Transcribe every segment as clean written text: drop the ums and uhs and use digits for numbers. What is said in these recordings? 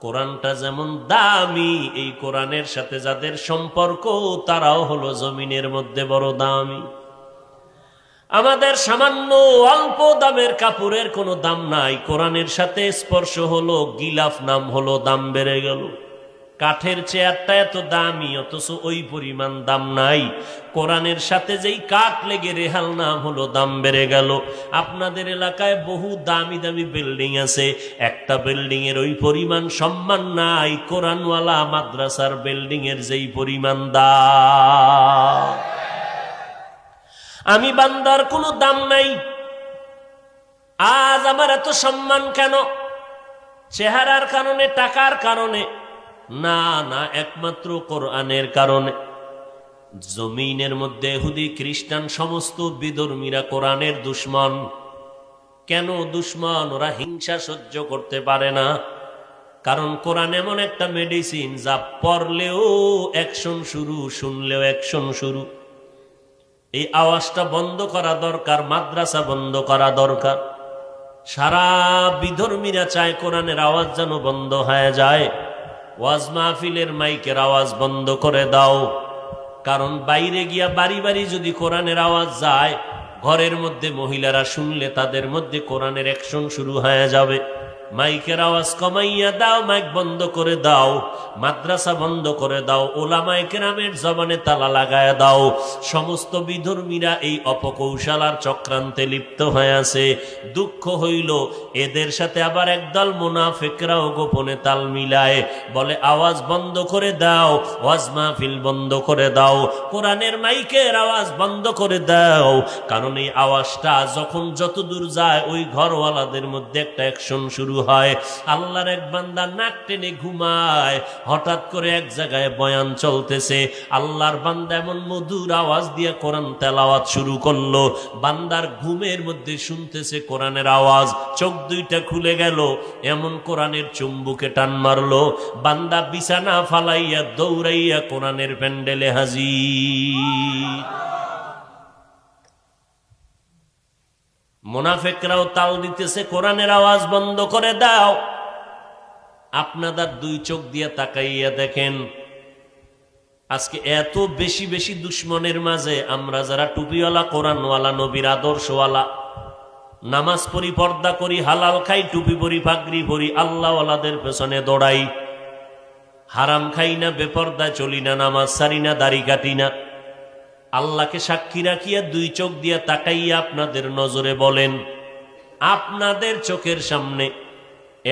কোরআনটা যেমন দামি, এই কোরআনের সাথে যাদের সম্পর্ক তারাও হলো জমিনের মধ্যে বড় দামি। আমাদের সামান্য অল্প দামের কাপড়ের কোনো দাম নাই, কোরআনের সাথে স্পর্শ হলো, গিলাফ নাম হলো, দাম বেড়ে গেল। কাঠের চেয়ারটা এত দামি, অথচ ওই পরিমাণ দাম নাই। কোরআনের সাথে যেই কাঠ লেগে রেহাল নাম হলো, দাম বেড়ে গেল। আপনাদের এলাকায় বহু দামি দামি বিল্ডিং আছে, একটা বিল্ডিং এর ওই পরিমাণ সম্মান নাই কোরআনওয়ালা মাদ্রাসার বিল্ডিং এর যেই পরিমাণ দাম। আমি বান্দার কোনো দাম নাই, আজ আমার এত সম্মান কেন? চেহারার কারণে, টাকার কারণে না, না, একমাত্র কোরআনের কারণে। জমিনের মধ্যে ইহুদি খ্রিস্টান সমস্ত বিধর্মীরা কোরআনের দুশমন। কেন দুশমন? ওরা হিংসা সহ্য করতে পারে না। কারণ কোরআন এমন একটা মেডিসিন, যা পড়লেও অ্যাকশন শুরু, শুনলেও অ্যাকশন শুরু। এই আওয়াজটা বন্ধ করা দরকার, মাদ্রাসা বন্ধ করা দরকার। সারা বিধর্মীরা চায় কোরআনের আওয়াজ যেন বন্ধ হয়ে যায়। ওয়াজ মাহফিলের মাইকের আওয়াজ বন্ধ করে দাও, কারণ বাইরে গিয়া বাড়ি বাড়ি যদি কোরআনের আওয়াজ যায়, ঘরের মধ্যে মহিলারা শুনলে তাদের মধ্যে কোরআনের অ্যাকশন শুরু হয়ে যাবে। মাইকের আওয়াজ কমাইয়া দাও, মাইক বন্ধ করে দাও, মাদ্রাসা বন্ধ করে দাও, ওলামায়ে কেরামের জবানে তালা লাগায় দাও। সমস্ত বিধর্মীরা এই অপকৌশল আর চক্রান্তে লিপ্ত হয়ে আছে। দুঃখ হইল, এদের সাথে আবার একদল মুনাফিকরাও গোপনে তাল মিলায়, বলে আওয়াজ বন্ধ করে দাও, ওয়াজ মাহফিল বন্ধ করে দাও, কোরআনের মাইকের আওয়াজ বন্ধ করে দাও। কারণ এই আওয়াজটা যখন যত দূর যায়, ওই ঘরওয়ালাদের মধ্যে একটা অ্যাকশন শুরু হয়। আল্লাহর এক বান্দা নাক টেনে ঘুমায়, হঠাৎ করে এক জায়গায় বয়ান চলতেছে, আল্লাহর বান্দা এমন মধুর আওয়াজ দিয়ে কোরআন তেলাওয়াত শুরু করলো। বান্দার ঘুমের মধ্যে শুনতেছে কোরআনের আওয়াজ, চোখ দুইটা খুলে গেল, এমন কোরআনের চুম্বুকে টান মারলো, বান্দা বিছানা ফালাইয়া দৌড়াইয়া কোরআনের প্যান্ডেলে হাজির। মুনাফিকরাও তাল দিতেছে, কোরআনের আওয়াজ বন্ধ করে দাও। আপনাদের দুই চোখ দিয়ে তাকাইয়া দেখেন, আজকে এত বেশি বেশি দুশ্মনের মাঝে আমরা যারা টুপিওয়ালা, কোরআনওয়ালা, নবীর আদর্শওয়ালা, নামাজ পড়ি, পর্দা করি, হালাল খাই, টুপি পরি, পাগড়ি পরি, আল্লাহওয়ালাদের পেছনে দৌড়াই, হারাম খাই না, বেপর্দা চলি না, নামাজ সারি না, দাড়ি কাটি না, আল্লাহকে সাক্ষী রাখিয়া দুই চোখ দিয়া তাকাইয়া আপনাদের নজরে বলেন, আপনাদের চোখের সামনে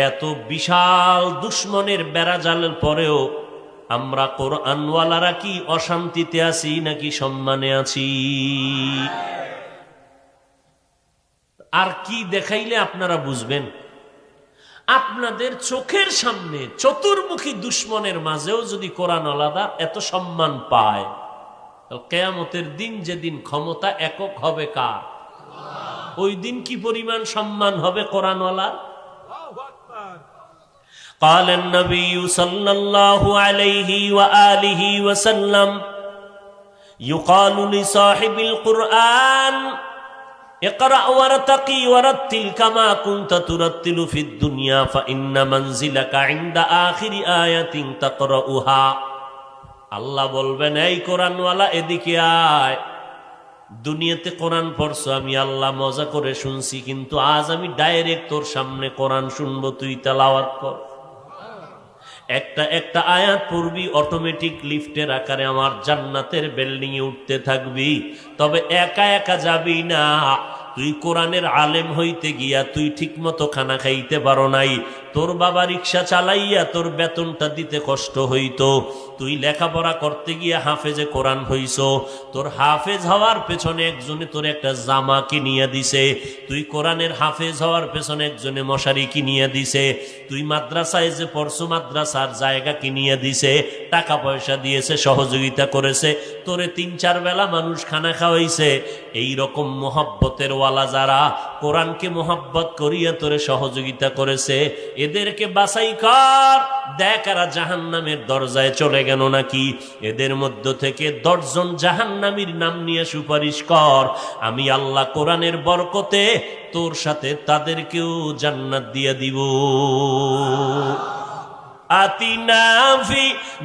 এত বিশাল দুশ্মনের বেড়াজালের পরেও আমরা কোরআনওয়ালারা কি অশান্তিতে আছি নাকি সম্মানে আছি? আর কি দেখাইলে আপনারা বুঝবেন? আপনাদের চোখের সামনে চতুর্মুখী দুশ্মনের মাঝেও যদি কোরআনওয়ালারা এত সম্মান পায়, কিয়ামতের দিন যেদিন ক্ষমতা একক হবে কার, ওই দিন কি পরিমাণ সম্মান হবে কোরআনওয়ালা? قال النبي صلى الله عليه وآله وسلم يقال لصاحب القرآن اقرأ وارتقي ورتل كما كنت ترتل في الدنيا فإن منزلك عند آخر آية تقرأها। আল্লাহ বলবেন, এই কোরআনওয়ালা এদিকে আয়, দুনিয়াতে কোরআন পড়ছো, আমি আল্লাহ মজা করে শুনছি, কিন্তু আজ আমি ডাইরেক্ট তোর সামনে কোরআন শুনবো, তুই তেলাওয়াত কর। একটা একটা আয়াত পড়বি, অটোমেটিক লিফটের আকারে আমার জান্নাতের বিল্ডিং এ উঠতে থাকবি। তবে একা একা যাবি না, তুই কোরআনের আলেম হইতে গিয়া তুই ঠিক মতো খানা খাইতে পারো নাই, তোর বাবা রিক্সা চালাইয়া তোর বেতনটা দিতে কষ্ট হইতো, তুই লেখাপড়া করতে গিয়া হাফেজে কোরআন হইছ, তোর হাফেজ হওয়ার পেছনে একজনে তোর একটা জামা কিনিয়া দিছে, তুই কোরআনের হাফেজ হওয়ার পেছনে একজনে মশারি কিনিয়া দিছে, তুই মাদ্রাসায় যে পড়ছো মাদ্রাসার জায়গা কিনিয়া দিছে, টাকা পয়সা দিয়েছে, সহযোগিতা করেছে, তোরে ৩-৪ বেলা মানুষ খানা খাওয়াইছে। এই রকম মোহাব্বতের ওয়ালা যারা কোরআনকে মোহাব্বত করিয়া তোরে সহযোগিতা করেছে, এদেরকে বাছাই কর, দেখ এরা জাহান্নামের দরজায় চলে গেল নাকি। এদের মধ্য থেকে 10 জন জাহান্নামীর নাম নিয়ে সুপারিশ কর, আমি আল্লাহ কোরআনের বরকতে তোর সাথে তাদেরকেও জান্নাত দিয়ে দিব। আতিনা ফি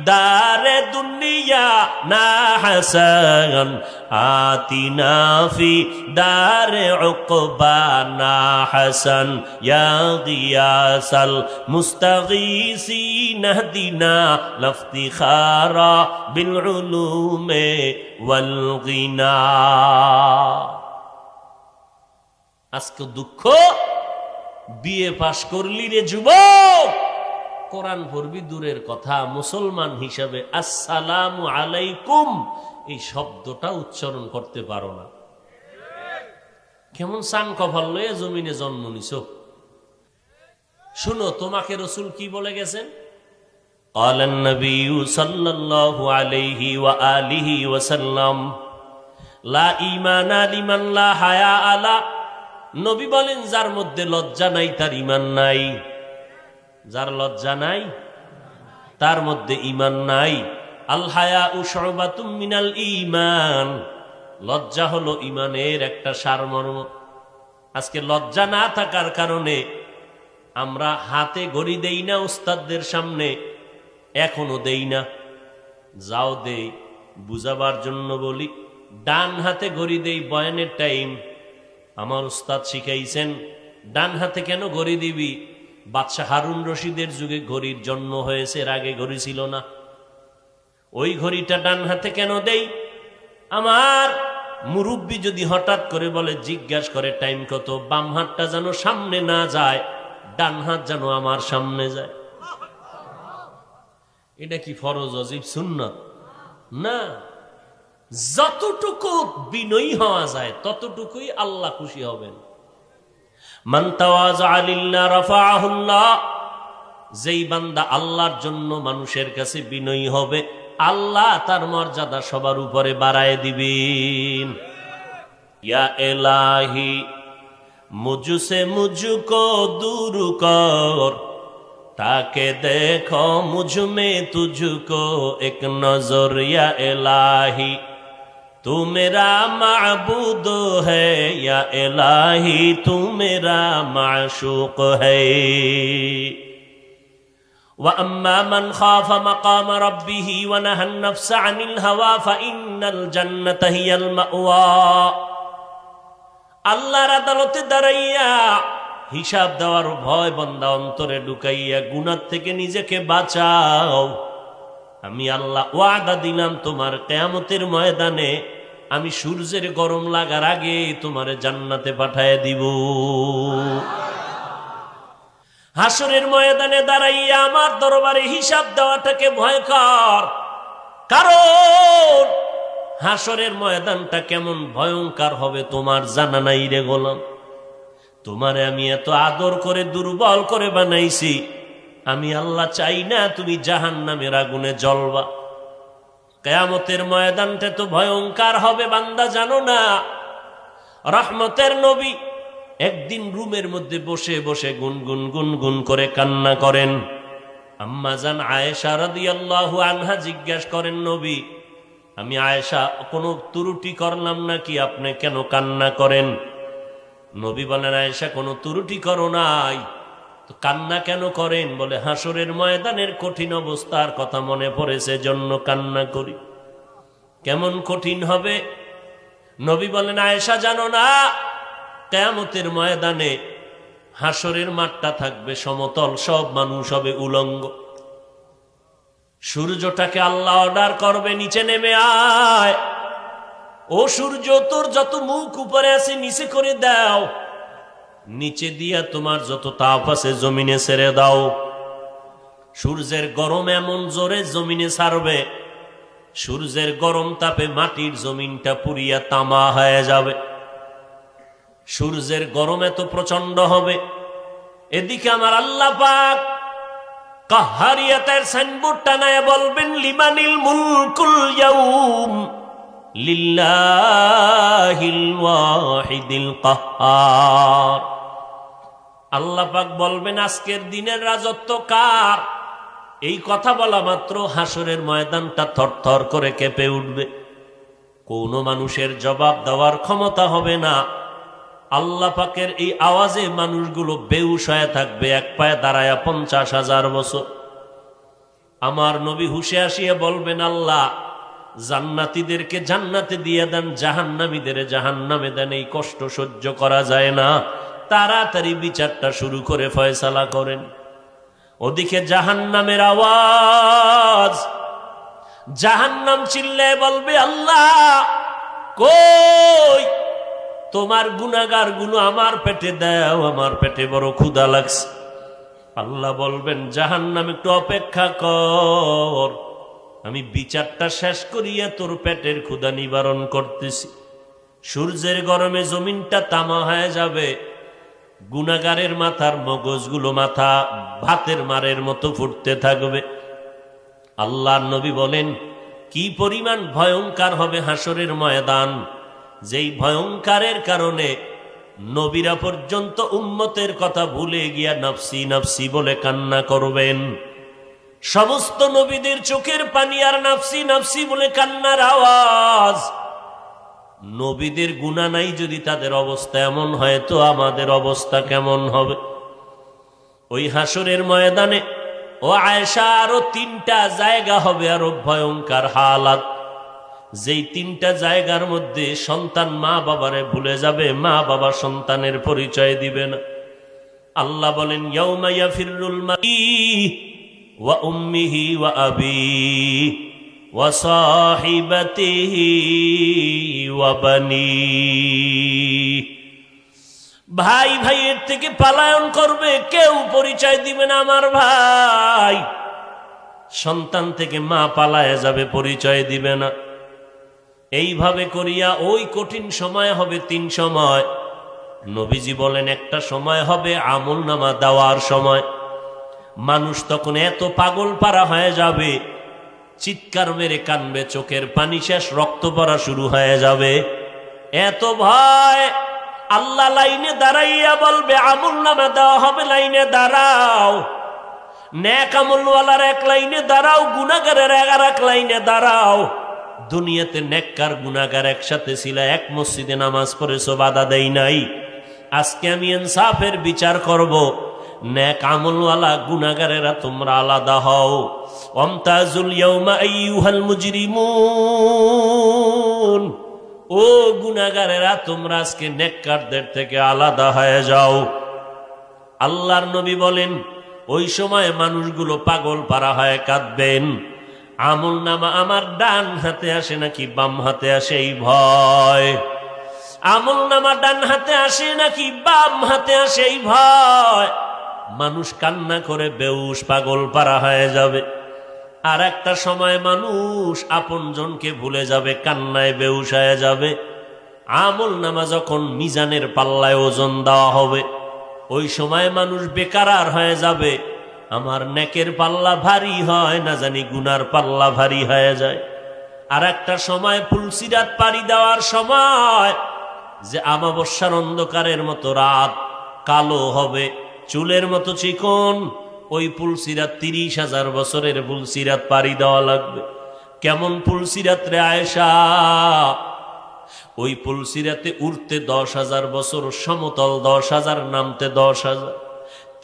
দারে দুনিয়া না হাসান আতিনা ফি দারে উকবা না হাসান ইয়া গিয়াসাল মুস্তাগীসিন ইহদিনা লাফতিখারা বিল উলুমে ওয়াল গিনা। আজকে দুঃখ, বিএ পাশ করলি রে যুবক, কোরআন পড়বি দূরের কথা, মুসলমান হিসাবে আসসালামু আলাইকুম এই শব্দটা উচ্চারণ করতে পারো না। কেমন সান কপাল লয়ে জমিনে জন্ম নিছ। শুনো, তোমাকে রসুল কি বলে গেছেন? ক্বালান নবিয়্যু সাল্লাল্লাহু আলাইহি ওয়া আলিহি ওয়াসাল্লাম লা ঈমানা লিমান লা হায়া আলা। নবী বলেন, যার মধ্যে লজ্জা নাই তার ঈমান নাই। যার লজ্জা নাই তার মধ্যে ঈমান নাই। আল হায়াউ শুবাতুম মিনাল ঈমান। লজ্জা হলো ঈমানের একটা সারমর্ম। আজকে লজ্জা না থাকার কারণে আমরা হাতে ঘড়ি দেই না উস্তাদদের সামনে, এখনো দেই না। যাও দেই, বুঝাবার জন্য বলি। ডান হাতে ঘড়ি দেই বয়ানের টাইম। আমার উস্তাদ শিখাইছেন ডান হাতে কেন ঘড়ি দিবি? বাদশাহ হারুন রশিদের যুগে ঘড়ির জন্ম হয়েছে, এর আগে ঘড়ি ছিল না। ওই ঘড়িটা ডান হাতে কেন দেই? আমার মুরব্বী যদি হঠাৎ করে বলে, জিজ্ঞাসা করে টাইম কত, বাম হাতটা যেন সামনে না যায়, ডান হাত যেন আমার সামনে যায়। এটা কি ফরজ ওয়াজিব সুন্নাত? না। যতটুকু বিনয়ী হওয়া যায় ততটুকুই আল্লাহ খুশি হবেন। মান তাওয়াযা লিল্লাহ রাফাআহুল্লাহ। যেই বান্দা আল্লাহর জন্য মানুষের কাছে বিনয়ী হবে, আল্লাহ তার মর্যাদা সবার উপরে বাড়ায় দিবেন। ইয়া ইলাহি মুঝসে মুঝকো দূর কর, তাকে দেখো মুঝ মে তুঝকো এক নজর। ইয়া ইলাহি तू मेरा माबूद है, या इलाही तू मेरा माशूक है। वअम्मा मन खाफ मकाम रब्बिह व नहा नफ्स अनिल हवा फइन्नल जन्नत हियल मावा। আল্লাহর আদালতে দাঁড়াইয়া হিসাব দেওয়ার ভয় বান্দা অন্তরে ঢুকাইয়া গুনাহ থেকে নিজেকে বাঁচাও। আমি আল্লাহ ওয়াদা দিলাম, তোমার কিয়ামতের ময়দানে আমি সূর্যের গরম লাগার আগে তোমারে জান্নাতে পাঠায় দিব। হাসরের ময়দানে দাঁড়াইয়া আমার দরবারে হিসাব দেওয়াটাকে ভয় কর, কারণ হাসরের ময়দানটা কেমন ভয়ঙ্কর হবে তোমার জানা নাই রে গোলাম। তোমারে আমি এত আদর করে দুর্বল করে বানাইছি, আমি আল্লাহ চাই না তুমি জাহান্নামের আগুনে জ্বলবা। কিয়ামতের ময়দানটা তো ভয়ঙ্কর হবে বান্দা, জানো না? রহমতের নবী একদিন রুমের মধ্যে বসে বসে গুনগুন গুনগুন করে কান্না করেন। আম্মা জান আয়েশা রাদিয়াল্লাহু আনহা জিজ্ঞাসা করেন, নবী আমি আয়েশা কোনো ত্রুটি করলাম নাকি, আপনি কেন কান্না করেন? নবী বলেন, আয়েশা কোনো ত্রুটি করো নাই, কান্না কেন করেন? বলে, হাসরের ময়দানের কঠিন অবস্থার কথা মনে পড়েছে জন্য কান্না করি। কেমন কঠিন হবে? নবী বলেন, আয়েশা জানো না, কিয়ামতের ময়দানে হাসরের মাঠটা থাকবে সমতল, সব মানুষ হবে উলঙ্গ। সূর্যটাকে আল্লাহ অর্ডার করবে, নিচে নেমে আয়। ও সূর্য, তোর যত মুখ উপরে আছে নিচে করে দাও, নিচে দিয়া তোমার যত তাপ আছে জমিনে ছেড়ে দাও। সূর্যের গরম এমন জোরে জমিনে ছাড়বে, সূর্যের গরম তাপে মাটির জমিনটা পুড়িয়া তামা হয়ে যাবে। সূর্যের গরম এত প্রচন্ড হবে। এদিকে আমার আল্লাহ পাক কাহারিয়াতের সাইনবোর্ড টানায় বলবেন, লিমানিল মুলকুল ইয়াউম লিল্লাহিল ওয়াহিদিল কাহ্হার। আল্লাহ পাক বলবেন, আজকের দিনের রাজত্ব কার? এই কথা বলা মাত্র হাসরের ময়দানটা থরথর করে কেঁপে উঠবে। কোন মানুষের জবাব দেওয়ার ক্ষমতা হবে না। আল্লাহ পাকের এই আওয়াজে মানুষগুলো বেহুশ হয়ে থাকবে, এক পায়ে দাঁড়ায়া 50,000 বছর। আমার নবী হুশে আসিয়া বলবেন, আল্লাহ জান্নাতীদেরকে জান্নাতে দিয়ে দেন, জাহান্নামীদের জাহান্নামে দেন, এই কষ্ট সহ্য করা যায় না, তাড়াতাড়ি বিচারটা শুরু করে ফয়সালা করেন। ওদিকে জাহান্নামের আওয়াজ, জাহান্নাম চিল্লায় বলবে, আল্লাহ কই তোমার গুনাহগার গুলো আমার পেটে দাও, আমার পেটে বড় ক্ষুধা লাগছে। আল্লাহ বলবেন, জাহান্নাম একটু অপেক্ষা কর, আমি বিচারটা শেষ করিয়া তোর পেটের ক্ষুধা নিবারণ করতেছি। সূর্যের গরমে জমিনটা তামা হয়ে যাবে, গুনাহগারের মাথার মগজগুলো মাথা ভাতের মারের মতো ফুটতে থাকবে। আল্লাহর নবী বলেন, কি পরিমাণ ভয়ঙ্কর হবে হাসরের ময়দান, যেই ভয়ঙ্করের কারণে নবীরা পর্যন্ত উম্মতের কথা ভুলে গিয়া নাফসি নাফসি বলে কান্না করবেন। সমস্ত নবীদের চোখের পানি আর নাফসি নাফসি বলে কান্নার আওয়াজ। নবীদের গুনাহ নাই যদি তাদের অবস্থা এমন হয়, তো আমাদের অবস্থা কেমন হবে? ওই হাসরের ময়দানে ও আয়েশা, আরো 3টা জায়গা হবে আরো ভয়ঙ্কর হালাত, যেই 3টা জায়গার মধ্যে সন্তান মা বাবারে ভুলে যাবে, মা বাবা সন্তানের পরিচয় দিবে না। আল্লাহ বলেন, ইয়াউমা ইয়াফিরুল মারই ওয়া উম্মিহি ওয়া আবিহি ওয়া সাহিবাতিহি ওয়া বানিহি। ভাই ভাইয়ের থেকে পলায়ন করবে, কেউ পরিচয় দিবে না আমার ভাই। সন্তান থেকে মা পালায়ে যাবে, পরিচয় দিবে না। এইভাবে করিয়া ওই কঠিন সময় হবে 3 সময়। নবীজি বলেন, একটা সময় হবে আমল নামা দেওয়ার সময়। মানুষ তখন এত পাগল পারা হয়ে যাবে, চিৎকার মেরে কানবে, চোখের পানি শেষ, রক্ত পড়া শুরু হয়ে যাবে। এত ভয়, আল্লাহ লাইনে দাঁড়াইয়া বলবে, আমল নামা দেওয়া হবে, লাইনে দাঁড়াও। নেক আমলওয়ালার এক লাইনে দাঁড়াও, গুনাহগারের এক লাইনে দাঁড়াও। দুনিয়াতে নেককার গুনাহগার একসাথে ছিল, এক মসজিদে নামাজ পড়েছো, বাধা দেই নাই। আজকে আমি ইনসাফের বিচার করব, নেক আমলওয়ালা গুনাহগারেরা তোমরা আলাদা হও। ওয়ামতাজুল ইয়াউমা আইয়ুহাল মুজরিমুন, ও গুনাহগারেরা তোমরা আজকে নেককারদের থেকে আলাদা হয়ে যাও। আল্লাহর নবী বলেন, ওই সময় মানুষগুলো পাগল পারা হয়ে কাঁদবেন। আমল নামা আমার ডান হাতে আসে নাকি বাম হাতে আসে এই ভয়, আমল নামা ডান হাতে আসে নাকি বাম হাতে আসে এই ভয়। মানুষ কান্না করে বেহুশ পাগল পারা হয়ে যাবে। আর একটা সময় মানুষ আপনজনকে ভুলে যাবে, কান্নায় বেহুশ হয়ে যাবে। আমল নামা যখন মিজানের পাল্লায় ওজন দেওয়া হবে, ওই সময় মানুষ বেকারার হয়ে যাবে। আমার নেকের পাল্লা ভারী হয় না, জানি গুনার পাল্লা ভারী হয়ে যায়। আর একটা সময় ফুলসিরাত পাড়ি দেওয়ার সময়, যে আমাবস্যার অন্ধকারের মতো রাত কালো হবে, চুলের মতো চিকন, ওই ফুলসিরাত 30,000 বছরের ফুলসিরাত পাড়ি দেওয়া লাগবে। কেমন ফুলসিরাত রে আয়েশা? ওই ফুলসিরাতে উঠতে 10,000 বছর, সমতল 10,000, নামতে 10,000।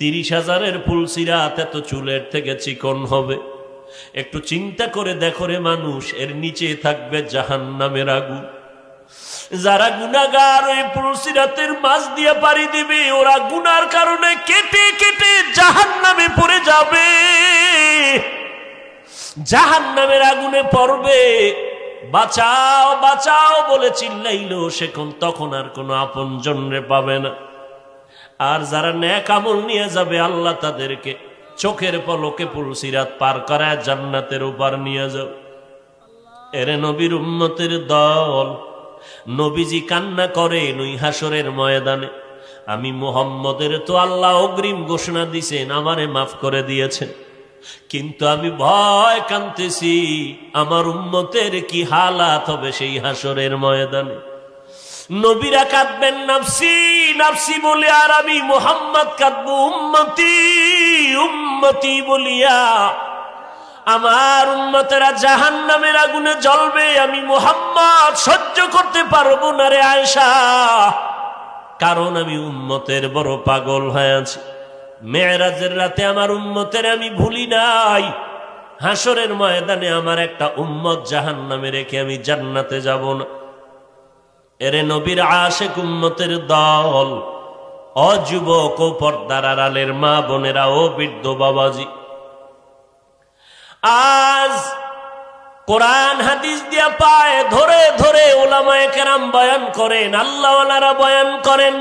30,000-এর ফুলসিরাত এত চুলের থেকে চিকন হবে। একটু চিন্তা করে দেখো রে মানুষ, এর নিচে থাকবে জাহান্নামের আগুন। যারা গুনাহগার ওই ফুলসিরাতের মাঝ দিয়ে পাড়ি দিবে, ওরা গুনার কারণে কেটে কেটে জাহান্নামে পড়ে যাবে, জাহান্নামের আগুনে পড়বে। বাঁচাও বাঁচাও বলে চিল্লাইলো, সেখন তখন আর কোনো আপনজন রে পাবে না। আর যারা নেক আমল নিয়ে যাবে, আল্লাহ তাদেরকে চোখের পলকে ফুলসিরাত পার করায় জান্নাতের উপর নিয়ে যাও। এরে নবীর উম্মতের দল, নবীজি কান্না করেন ওই হাসরের ময়দানে, আমি মুহাম্মদের তো আল্লাহ অগ্রিম ঘোষণা দিছেন, আমারে মাফ করে দিয়েছেন, কিন্তু আমি ভয় কাঁদতেছি আমার উম্মতের কি হালাত হবে সেই হাসরের ময়দানে। নবীরা কাঁদবেন নাফসি নাফসি বলে, আর আমি মুহাম্মদ কাঁদবো উম্মতি উম্মতি বলিয়া। আমার উম্মতেরা জাহান্নামের আগুনে জ্বলবে, আমি মুহাম্মদ সহ্য করতে পারবো না রে আয়েশা, কারণ আমি উম্মতের বড় পাগল হয়ে আছি। মেরাজের রাতে আমার উম্মতের আমি ভুলি নাই, হাসরের ময়দানে আমার একটা উম্মত জাহান্নামে রেখে আমি জান্নাতে যাব না। এরে নবীর আশিক উম্মতের দল, অযুবক ও পর্দার আড়ালের মা বোনেরা ও বৃদ্ধ বাবাজি, আজ কোরআন হাদিস দিয়া পায় ধরে ধরে উলামায়ে কেরাম বয়ান করেন, আল্লাহওয়ালারা বয়ান করেন।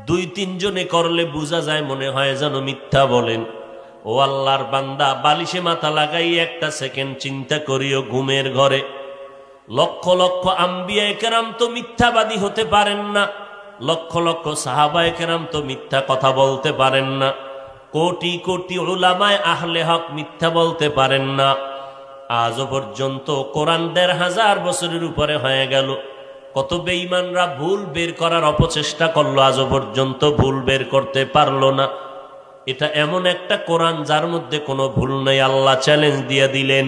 2-3 জনে করলে বোঝা যায় মনে হয় যেন মিথ্যা বলেন। ও আল্লাহর বান্দা, বালিশে মাথা লাগাই একটা সেকেন্ড চিন্তা করিও, ঘুমের ঘরে লক্ষ লক্ষ আম্বিয়ায়ে কেরাম তো মিথ্যাবাদী হতে পারেন না, লক্ষ লক্ষ সাহাবায়ে কেরাম তো মিথ্যা কথা বলতে পারেন না, কোটি কোটি উলামায়ে আহলে হক মিথ্যা বলতে পারেন না। আজও পর্যন্ত কোরআন 1500 বছরের উপরে হয়ে গেল, কত বেঈমানরা ভুল বের করার অপচেষ্টা করলো, আজও পর্যন্ত ভুল বের করতে পারলো না। এটা এমন একটা কোরআন যার মধ্যে কোনো ভুল নেই। আল্লাহ চ্যালেঞ্জ দিয়ে দিলেন,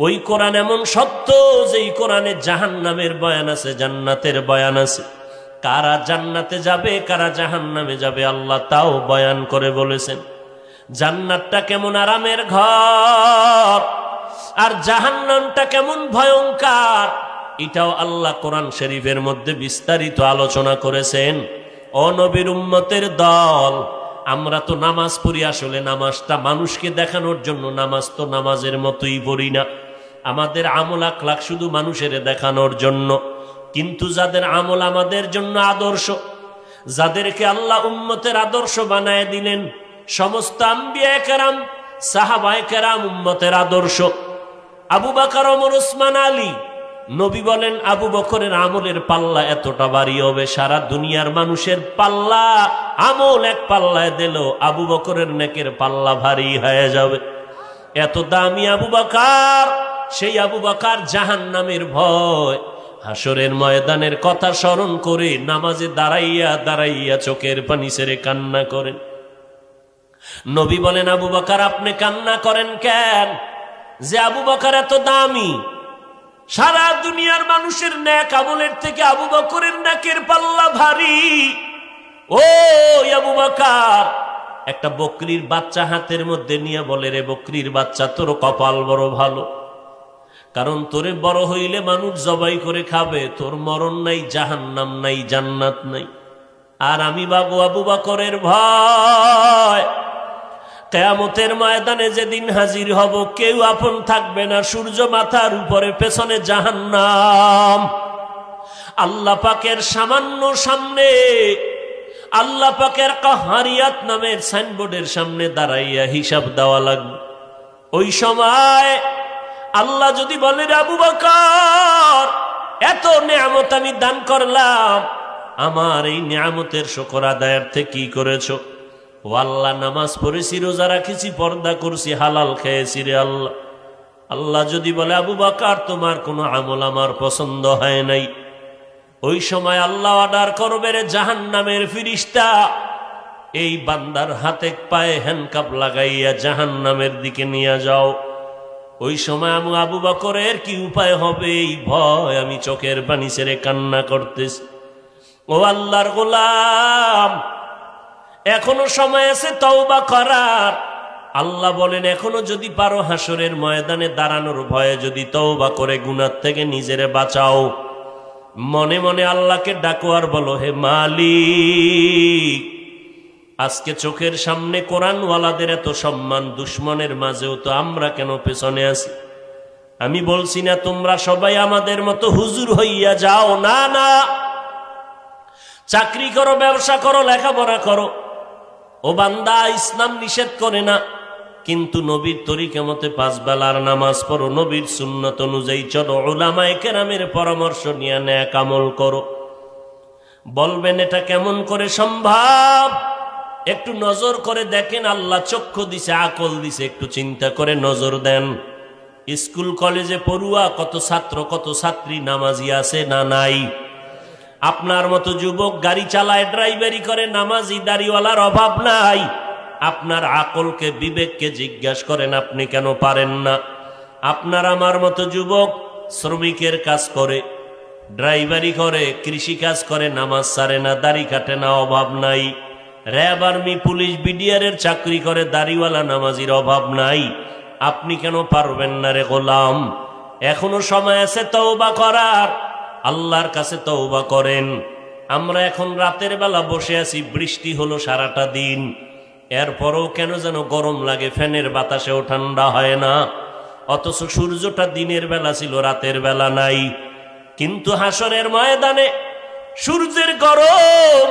ওই কোরআন এমন সত্য যে এই কোরআনে জাহান্নামের বয়ান আছে, জান্নাতের বয়ান আছে। কারা জান্নাতে যাবে কারা জাহান্নামে যাবে আল্লাহ তাও বয়ান করে বলেছেন। জান্নাতটা কেমন আরামের ঘর আর জাহান্নামটা কেমন ভয়ঙ্কর, এটাও আল্লাহ কোরআন শরীফের মধ্যে বিস্তারিত আলোচনা করেছেন। ও নবীর উম্মতের দল, আমরা তো নামাজ পড়ি, আসলে নামাজটা মানুষকে দেখানোর জন্য, নামাজ তো নামাজের মতোই পড়ি না। আমাদের আমল আখলাক শুধু মানুষের দেখানোর জন্য। কিন্তু যাদের আমল আমাদের জন্য আদর্শ, যাদেরকে আল্লাহ উম্মতের আদর্শ বানায় দিলেন, সমস্ত আম্বিয়া কেরাম সাহাবায়ে কেরাম উম্মতের আদর্শ। আবু বকর, ওমর, ওসমান, আলী, নবী বলেন আবু বকরের আমলের পাল্লা এতটা ভারী হবে, সারা দুনিয়ার মানুষের পাল্লা আমল এক পাল্লায় দিল আবু বকরের নেকের পাল্লা ভারী হয়ে যাবে। এত দামি আবু বকর, সেই আবু বকর জাহান্নামের ভয়, হাসরের ময়দানের কথা স্মরণ করে নামাজে দাঁড়াইয়া দাঁড়াইয়া চোখের পানি ছেড়ে কান্না করেন। নবী বলেন আবু বকর আপনি কান্না করেন কেন? যে আবু বকর এত দামি, সারা দুনিয়ার মানুষের নেক আমলের থেকে আবু বকরের নেকের পাল্লা ভারী। ও আবু বকর, একটা বকরির বাচ্চা হাতের মধ্যে নিয়ে বলে, রে বকরির বাচ্চা, তোর কপাল বড় ভালো, কারণ তোরে বড় হইলে মানুষ জবাই করে খাবে, তোর মরণ নাই, জাহান্নাম নাই, জান্নাত নাই। আর আমি বাবু আবু বকরের ভয়, কিয়ামতের ময়দানে যেদিন হাজির হব কেউ আপন থাকবে না, সূর্য মাথার উপরে, পেছনে জাহান্নাম। আল্লাহ পাকের সামান্য সামনে, আল্লাহ পাকের কাহারিয়াত নামের সাইনবোর্ডের সামনে দাঁড়াইয়া হিসাব দেওয়া লাগবে। ওই সময় আল্লাহ যদি বলে আবু বকর এত নেয়ামত আমি দান করলাম, আমার এই নেয়ামতের শুকর আদায়ার্থে কি করেছো? ও আল্লাহ, নামাজ পড়েছি, রোজা রাখেছি, পর্দা করছি, হালাল খেয়েছি রে আল্লাহ। আল্লাহ যদি বলে আবু বকর তোমার কোনো আমল আমার পছন্দ হয় নাই, ওই সময় আল্লাহ অর্ডার করবে, রে জাহান্নামের ফিরিস্তা, এই বান্দার হাতে পায়ে হ্যান্ডকাপ লাগাইয়া জাহান্নামের দিকে নিয়ে যাও। ওই সময় আমি আবু বকরের কি উপায় হবে এই ভয়, আমি চোখের পানি ছেড়ে কান্না করতেছি। ও আল্লাহর গোলাম, এখনো সময় আছে তওবা করার। আল্লাহ বলেন এখনো যদি পারো হাসরের ময়দানে দাঁড়ানোর ভয়ে যদি তওবা করে গুনাহ থেকে নিজেরে বাঁচাও। মনে মনে আল্লাহকে ডাকো আর বলো, হে মালিক, আজকে চোখের সামনে কোরআনওয়ালাদের এত সম্মান, দুশ্মনের মাঝেও তো আমরা কেন পেছনে আছি? আমি বলছি না তোমরা সবাই আমাদের মতো হুজুর হইয়া যাও, না না, চাকরি করো, ব্যবসা করো, লেখাপড়া করো। ও বান্দা, ইসলাম নিষেধ করে না, কিন্তু নবীর তরিকা মতে 5 বেলার নামাজ পড়ো, নবীর সুন্নত অনুযায়ী চলো, উলামায়ে কেরামের পরামর্শ নিয়ে নেক আমল করো। বলবেন এটা কেমন করে সম্ভব? একটু নজর করে দেখেন, আল্লাহ চক্ষু দিছে, আকল দিছে, একটু চিন্তা করে নজর দেন। স্কুল কলেজে পড়ুয়া কত ছাত্র কত ছাত্রী নামাজি আছে না নাই? আপনার মতো যুবক গাড়ি চালায়, ড্রাইভারি করে, নামাজি দাড়িওয়ালার অভাব নাই। আপনার আকলকে, বিবেককে জিজ্ঞাসা করেন আপনি কেন পারেন না? আপনার আমার মতো যুবক শ্রমিকের কাজ করে, ড্রাইভারি করে, কৃষি কাজ করে, নামাজ ছাড়ে না, দাড়ি কাটে না, অভাব নাই। র্যাব, আর্মি, পুলিশ, বিডিআর এর চাকরি করে, দাড়িওয়ালা নামাজির অভাব নাই। আপনি কেন পারবেন না রে গোলাম? এখনো সময় আছে তওবা করার, আল্লাহর কাছে তওবা করেন। আমরা এখন রাতের বেলা বসে আছি, বৃষ্টি হলো সারাটা দিন, এরপরও কেন যেন গরম লাগে, ফ্যানের বাতাসেও ঠান্ডা হয় না। অথচ সূর্যটা দিনের বেলা ছিল, রাতের বেলা নাই। কিন্তু হাসরের ময়দানে সূর্যের গরম,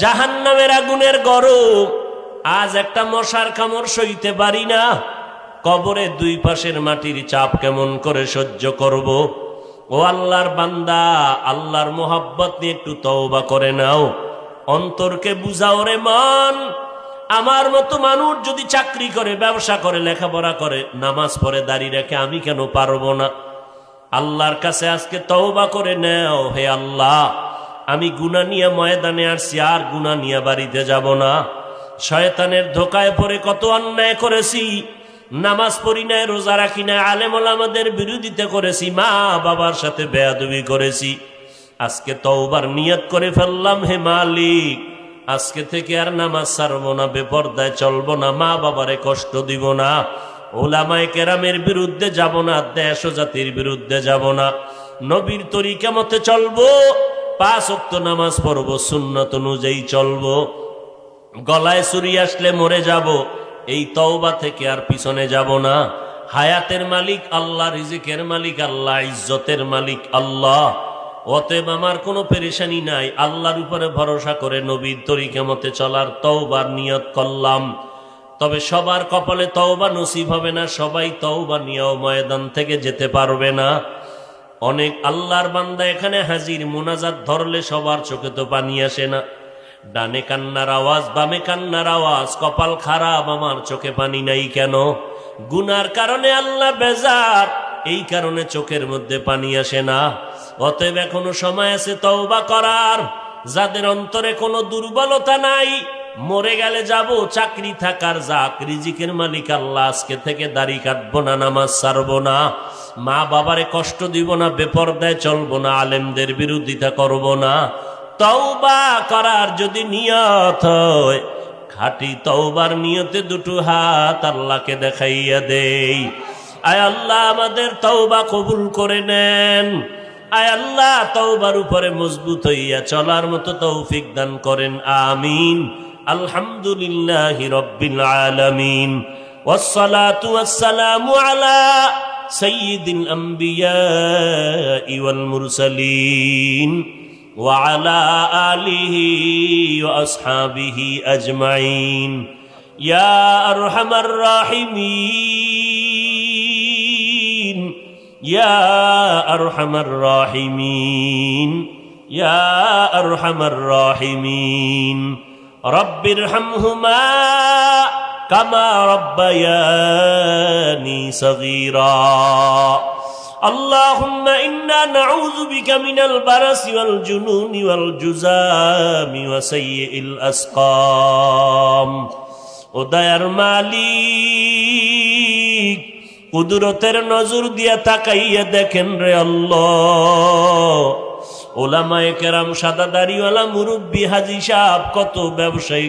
জাহান্নামের আগুনের গরম, আজ একটা মশার কামড় সইতে পারি না। কবরে দুই পাশের মাটির চাপ কেমন করে সহ্য করব? ও আল্লাহর বান্দা, আল্লাহর মোহাব্বত নিয়ে একটু তওবা করে নাও, অন্তরকে বুঝাও রে মন। আমার মতো মানুষ যদি চাকরি করে, ব্যবসা করে, লেখাপড়া করে, নামাজ পড়ে, দাঁড়িয়ে রেখে, আমি কেন পারবো না? আল্লাহর কাছে আজকে তওবা করে নাও, হে আল্লাহ, আমি গুনাহ নিয়ে ময়দানে আসছি, আর গুনাহ নিয়ে বাড়িতে যাব না। শয়তানের ধোকায় পড়ে কত অন্যায় করেছি, নামাজ পড়ি নাই, রোজা রাখি নাই, আলেম ওলামাদের বিরোধিতা করেছি, মা বাবার সাথে বেয়াদবি করেছি। আজকে তওবার নিয়ত করে ফেললাম, হে মালিক, আজকে থেকে আর নামাজ ছাড়বো না, বেপরদায় চলবো না, মা বাবারে কষ্ট দিব না, ওলামায়ে কেরামের বিরুদ্ধে যাব না, দেশ ও জাতির বিরুদ্ধে যাব না, নবীর তরিকা মতে চলবো, 5 ওয়াক্ত নামাজ পড়বো, সুন্নাত অনুযায়ী চলবো, গলায় ছুরি আসলে মরে যাব, এই তওবা থেকে আর পিছনে যাব না। হায়াতের মালিক আল্লাহ, রিজিকের মালিক আল্লাহ, ইজ্জতের মালিক আল্লাহ। অতএব আমার কোনো পেরেশানি নাই, আল্লাহর উপরে ভরসা করে নবীর তরিকা মতে চলার তওবার নিয়ত করলাম। তবে সবার কপালে তওবা নসিব হবে না, সবাই তওবা নিয়েও ময়দান থেকে যেতে পারবে না। অনেক আল্লাহর বান্দা এখানে হাজির, মুনাজাত ধরলে সবার চোখে তো পানি আসে না। ডানে কান্নার আওয়াজ, বামে কান্নার আওয়াজ, কপাল খারাপ, আমার চোখে পানি নাই কেন? গুনার কারণে আল্লাহ বেজার, এই কারণে চোখের মধ্যে পানি আসে না। অতএব এখনো সময় আছে তওবা করার। যাদের অন্তরে কোনো দুর্বলতা নাই, মরে গেলে যাব, চাকরি থাকার যাক, রিজিকের মালিক আল্লাহ, আজকে থেকে দাড়ি কাটবো না, নামাজ ছাড়বো না, মা বাবারে কষ্ট দিব না, বেপরদায় চলবো না, আলেমদের বিরোধিতা করব না। তওবা করার যদি নিয়ত হয়, খাঁটি তওবার নিয়তে দুটো হাত আল্লাহকে দেখাইয়া দেই। আয় আল্লাহ, আমাদের তওবা কবুল করে নেন। আয় আল্লাহ, তওবার উপরে মজবুত হইয়া চলার মতো তৌফিক দান করেন, আমিন। আলহামদুলিল্লাহি রাব্বিল আলামিন, ওয়াসসালাতু ওয়াসসালামু আলা সাইয়্যিদিল আমবিয়া ওয়াল মুরসালিন ওয়া আলা আলিহি ওয়া আসহাবিহি আজমাইন। ইয়া আরহামার রাহিমিন, ইয়া আরহামার রাহিমিন, ইয়া আরহামার রাহিমিন। রব্বিরহামহুমা কামা রব্বায়ানি সগীরা। আল্লাহুম্মা ইন্না নাউযু বিকা মিনাল বারাসি ওয়াল জুনুনি ওয়াল জুযামি ওয়া সাইয়্যিল আসকাম। ও দয়ার মালিক, কুদরতের নজর দিয়া তাকাইয়া দেখেন রে আল্লাহ, ওলামায়ে কেরাম, সাদা দাড়িওয়ালা মুরব্বী, হাজী সাহেব, কত ব্যবসায়ী,